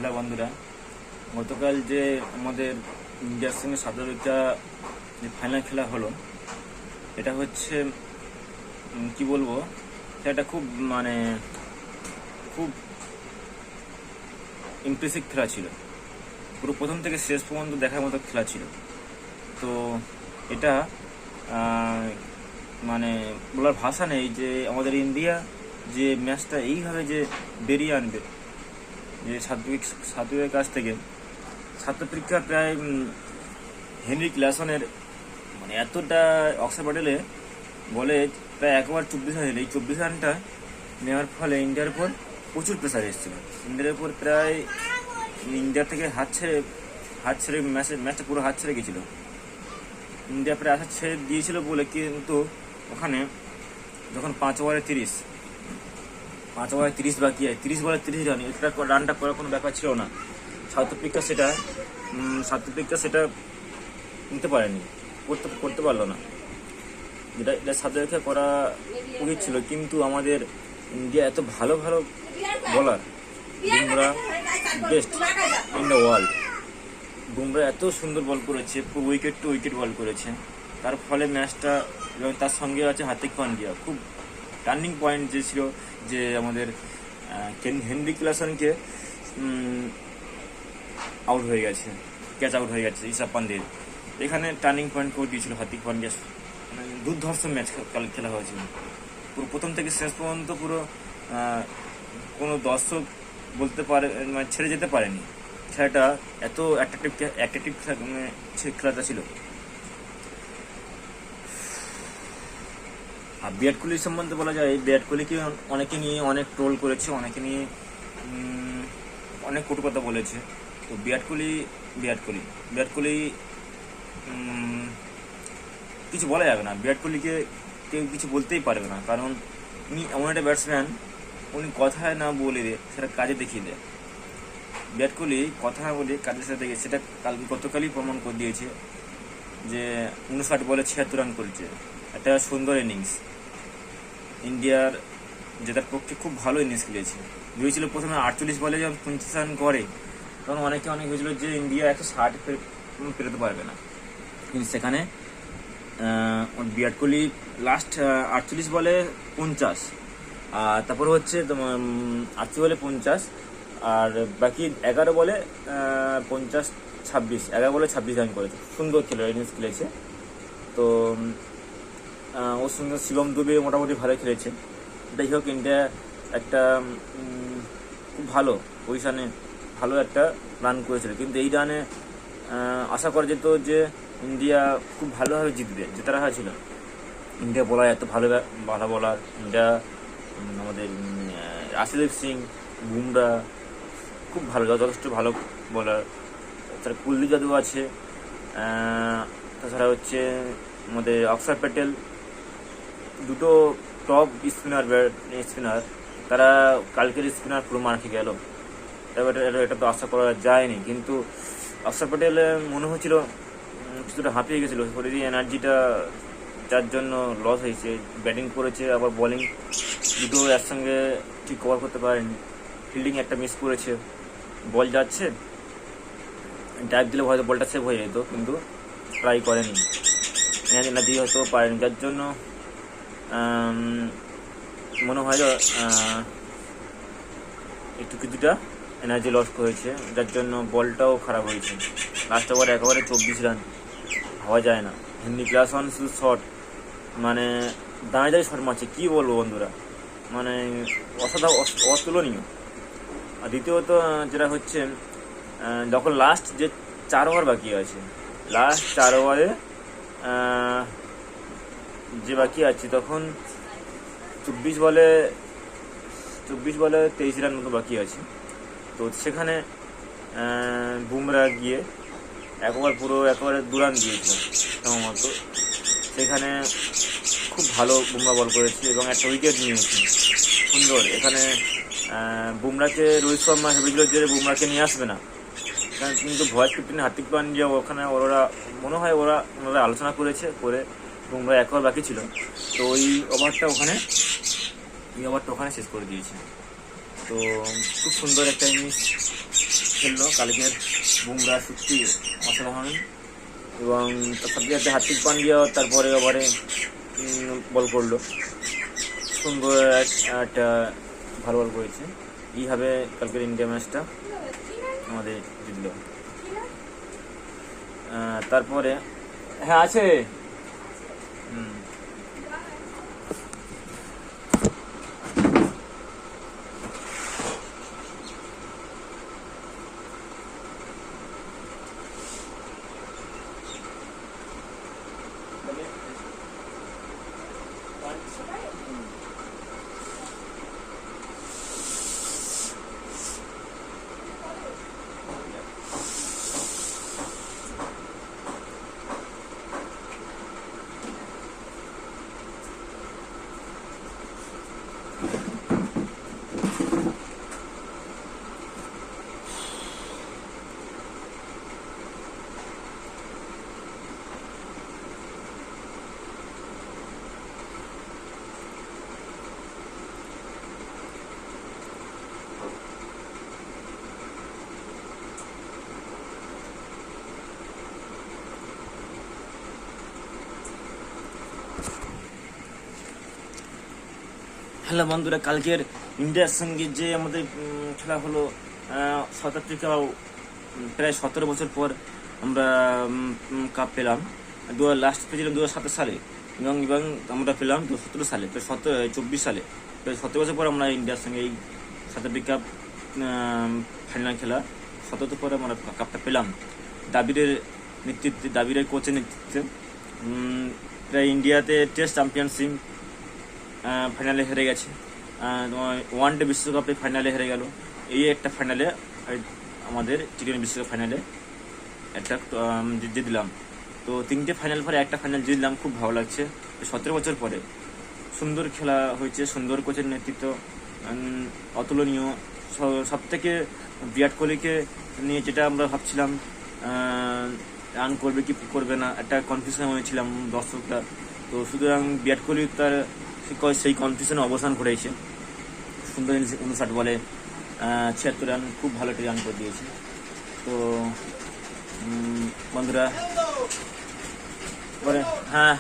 Hello বন্ধুরা, গতকাল যে আমাদের ইন্ডিয়ার সঙ্গে সাউথ আফ্রিকা যে ফাইনাল খেলা হলো, এটা হচ্ছে কি বলবো, সেটা খুব খুব ইমপ্রেসিভ খেলা ছিল। পুরো প্রথম থেকে শেষ পর্যন্ত দেখার মতো খেলা ছিল। তো এটা বলার ভাষা নেই যে আমাদের ইন্ডিয়া যে ম্যাচটা এইভাবে যে বেরিয়ে আনবে, যে সাত্বিকের কাছ থেকে সাউথ আফ্রিকা প্রায় হেনরি ক্লাসনের এতটা অক্ষর প্যাটেলে বলে প্রায় 1 ওভার 24 রান, এই 24 রানটা নেওয়ার ফলে ইন্ডিয়ার উপর প্রচুর প্রেসার এসেছিল। ইন্ডিয়ার উপর প্রায় ইন্ডিয়া থেকে হাত ছেড়ে ম্যাচটা পুরো হাত ছেড়ে গেছিল। ইন্ডিয়া প্রায় আশা ছেড়ে দিয়েছিল বলে, কিন্তু ওখানে যখন 5 ওভারে 30 বাকি হয়, 30 বলে 30 রান, এটা রানটা করার কোনো ব্যাপার ছিল না। সাউথ আফ্রিকা সেটা নিতে পারেনি, করতে পারলো না, এটা সাউথ আফ্রিকা করা উচিত ছিল। কিন্তু আমাদের ইন্ডিয়া এত ভালো বলার, Bumrah best in the world, Bumrah এত সুন্দর বল করেছে, উইকেট টু উইকেট বল করেছে। তার ফলে ম্যাচটা, এবং তার সঙ্গে আছে হার্দিক পান্ডিয়া, খুব টার্নিং পয়েন্ট যে ছিল, যে আমাদের হেনরি ক্লাসনকে আউট হয়ে গেছে, ক্যাচ আউট হয়ে গেছে ঋষভ পান্তের, এখানে টার্নিং পয়েন্ট করে দিয়েছিল হার্দিক পান্ডিয়া। দুর্ধর্ষ ম্যাচ কাল খেলা হয়েছিল, পুরো প্রথম থেকে শেষ পর্যন্ত পুরো কোনো দর্শক বলতে পারে ছেড়ে যেতে পারেনি। খেলাটা এত অ্যাট্রাকটিভ খেলাটা ছিল। আর বিরাট কোহলির সম্বন্ধে বলা যায়, বিরাট কোহলিকে অনেকে নিয়ে অনেক ট্রোল করেছে, অনেকে নিয়ে অনেক কটু কথা বলেছে। তো বিরাট কোহলি কিছু বলা যাবে না। বিরাট কোহলিকে কেউ কিছু বলতেই পারবে না, কারণ উনি এমন একটা ব্যাটসম্যান, উনি কথায় না বলে সেটা কাজে দেখিয়ে দেয়। বিরাট কোহলি কথা না বলে কাজের সাথে দেখে, সেটা গতকালই প্রমাণ করে দিয়েছে, যে 59 বলে 76 রান করেছে। একটা সুন্দর ইনিংস, ইন্ডিয়ার জেতার পক্ষে খুব ভালো ইনিংস খেলেছে। ভেবেছিল প্রথমে 48 বলে যখন 50 রান করে, তখন অনেক ভেবেছিল যে ইন্ডিয়া 160 পেরোতে পারবে না, কিন্তু সেখানে বিরাট কোহলি লাস্ট 48 বলে 50, আর তারপরে হচ্ছে 80 বলে 50, আর বাকি 11 বলে 50-26, 11 বলে 26 রান করেছে। সুন্দর ইনিংস খেলেছে। তো ওর সঙ্গে শিবম দুবে মোটামুটি ভালো খেলেছে। যাই হোক, ইন্ডিয়া একটা খুব ভালো পজিশানে ভালো একটা রান করেছিল, কিন্তু এই রানে আশা করা যেত যে ইন্ডিয়া খুব ভালোভাবে জেতার আশা ছিল। ইন্ডিয়া বলার এত ভালো বলার, ইন্ডিয়া আমাদের আশদীপ সিং, বুমরা খুব ভালো, যথেষ্ট ভালো বলার। তাছাড়া কুলদীপ যাদব আছে, তাছাড়া হচ্ছে আমাদের অক্ষর প্যাটেল, দুটো টপ স্পিনার, তারা কালকের স্পিনার পুরো মার খেয়ে গেল। এটা তো আশা করা যায়নি, কিন্তু অক্ষর প্যাটেল মনে হচ্ছিল কিছুটা হাঁপিয়ে গেছিলো, শরীরে এনার্জিটা, যার জন্য লস হয়েছে। ব্যাটিং করেছে, আবার বোলিং দুটো একসঙ্গে ঠিক কভার করতে পারেনি। ফিল্ডিং একটা মিস করেছে, বল যাচ্ছে, ডাইভ দিলে হয়তো বলটা সেভ হয়ে যেত, কিন্তু ট্রাই করেনি, এনার্জি হয়তো পারেনি, যার জন্য মনে হয় কিছুটা এনার্জি লস করেছে, যার জন্য বলটাও খারাপ হয়েছে। লাস্ট ওভার একেবারে 24 রান, হওয়া যায় না। হেনরি ক্লাসন শুধু শট, দাঁড়িয়ে শট মারছে, কী বলবো বন্ধুরা, অতুলনীয়। আর দ্বিতীয়ত যেটা হচ্ছে, যখন লাস্ট যে 4 ওভার বাকি আছে, লাস্ট 4 ওভারে যে বাকি আছে, তখন 24 বলে 23 রান মতো বাকি আছে। তো সেখানে বুমরা গিয়ে একেবারে 2 রান দিয়েছিল সম্ভবত। সেখানে খুব ভালো বুমরা বল করেছে এবং একটা উইকেট নিয়েছে সুন্দর। এখানে বুমরাকে রোহিত শর্মা ভেবেছিল যে বুমরাকে নিয়ে আসবে না, কিন্তু ভয়েস ক্যাপ্টেন হার্দিক পান্ডিয়া, ওখানে ওনারা আলোচনা করে বুমরা 1 ওভার বাকি ছিল, তো ওই ওভারটা ওখানে শেষ করে দিয়েছে। তো খুব সুন্দর একটা ইনিংস খেললো কালকের বুমরা সত্যি অসাধারণ, এবং তার সাথে সাথে হার্দিক পান্ডিয়াও তারপরে ওভারে বল করলো, সুন্দর একটা ভালো বল করেছে। এইভাবে কালকের ইন্ডিয়া ম্যাচটা আমাদের জিতল। তারপরে হ্যাঁ আছে। হ্যালো বন্ধুরা, কালকের ইন্ডিয়ার সঙ্গে যে আমাদের খেলা হলো সাউথ আফ্রিকা, প্রায় 17 বছর পর আমরা কাপ পেলাম। লাস্ট পেয়েছিলাম 2017 সালে, এবং আমরা পেলাম 2017 সালে, তো 24 সালে, প্রায় 17 বছর পর আমরা ইন্ডিয়ার সঙ্গে এই সাউথ আফ্রিকা ফাইনাল খেলা 17 পরে আমরা কাপটা পেলাম। দাবিরের নেতৃত্বে, দাবিরের কোচের নেতৃত্বে প্রায় ইন্ডিয়াতে টেস্ট চ্যাম্পিয়নশিপ ফাইনালে হেরে গেছে, ওয়ান ডে বিশ্বকাপে ফাইনালে হেরে গেল। এই একটা ফাইনালে আমাদের টি-20 বিশ্বকাপ ফাইনালে একটা জিতলাম। তো 3টে ফাইনাল পরে একটা ফাইনাল জিতলাম, খুব ভালো লাগছে। 17 বছর পরে সুন্দর খেলা হয়েছে, সুন্দর কোচের নেতৃত্ব অতুলনীয়। সব থেকে বিরাট কোহলিকে নিয়ে যেটা আমরা ভাবছিলাম রান করবে কি করবে না, একটা কনফিউশন হয়েছিলাম দর্শকরা, তো সুতরাং বিরাট কোহলি তার সেই কনফিউশনে অবসান ঘটেছে। সুন্দর 59 বলে 76 রান, খুব ভালো একটা রান করে দিয়েছে। তো বন্ধুরা পরে হ্যাঁ